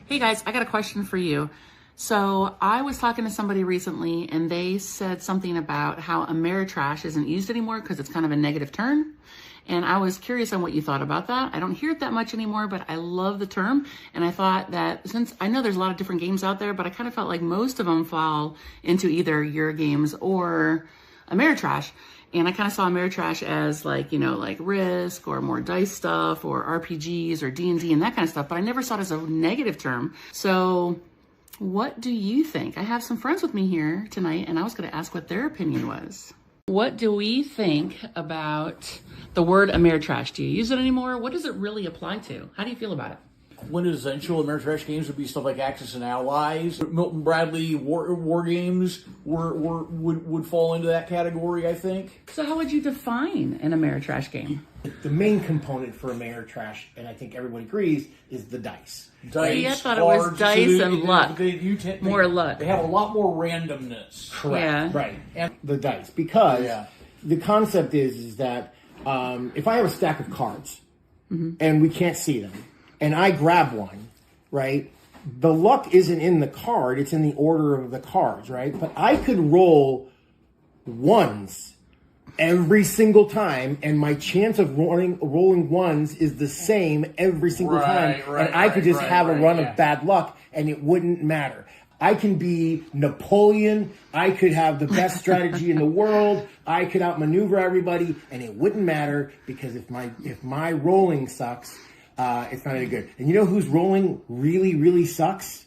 Hey guys, I got a question for you. So I was talking to somebody recently and they said something about how Ameritrash isn't used anymore because it's kind of a negative term. And I was curious on what you thought about that. I don't hear it that much anymore, but I love the term. And I thought that since I know there's a lot of different games out there, but I kind of felt like most of them fall into either Eurogames or Ameritrash. And I kind of saw Ameritrash as like, you know, like Risk or more dice stuff or RPGs or D&D and that kind of stuff. But I never saw it as a negative term. So what do you think? I have some friends with me here tonight and I was going to ask what their opinion was. What do we think about the word Ameritrash? Do you use it anymore? What does it really apply to? How do you feel about it? Quintessential Ameritrash games would be stuff like Axis and Allies. Milton Bradley war games would fall into that category, I think. So how would you define an Ameritrash game? The main component for Ameritrash, and I think everybody agrees, is the dice. See, I thought it was dice and luck. More luck. They have a lot more randomness. Correct. Yeah. Right. And the dice. Because the concept is that if I have a stack of cards and we can't see them, and I grab one, right? The luck isn't in the card, it's in the order of the cards, right? But I could roll ones every single time, and my chance of rolling ones is the same every single time. And I could just have a run of bad luck, and it wouldn't matter. I can be Napoleon. I could have the best strategy in the world. I could outmaneuver everybody, and it wouldn't matter because if my rolling sucks, it's not any good. And you know who's rolling really, really sucks?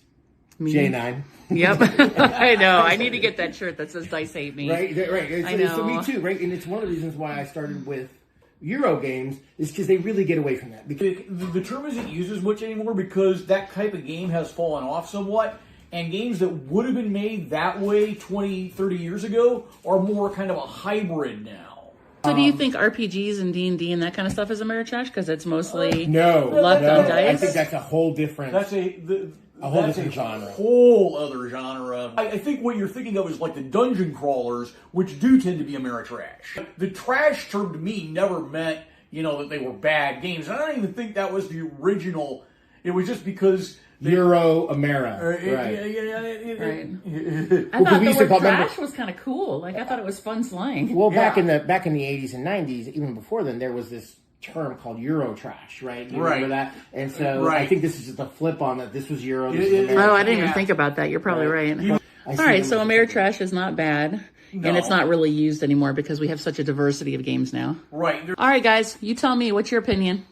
Me. J9. Yep. I know. I need to get that shirt that says Dice Hate Me. Right. I know. So me too, right? And it's one of the reasons why I started with Euro games is because they really get away from that. Because the term isn't used as much anymore because that type of game has fallen off somewhat. And games that would have been made that way 20, 30 years ago are more kind of a hybrid now. So do you think RPGs and D&D and that kind of stuff is Ameritrash? Because it's mostly luck on dice? I think that's a whole different... That's a whole different genre. Whole other genre. I think what you're thinking of is like the dungeon crawlers, which do tend to be Ameritrash. The trash term to me never meant, you know, that they were bad games. I don't even think that was the original. It was just because... Euro Amera, right. I thought the word trash was kind of cool. Like I thought it was fun slang. Well, back in the 80s and 90s, even before then, there was this term called Eurotrash, right? You remember that? And so I think this is just a flip on that. This was Euro. This is I didn't even think about that. You're probably right. All right, so Ameritrash is not bad. No. And it's not really used anymore because we have such a diversity of games now. Right. All right, guys, you tell me. What's your opinion?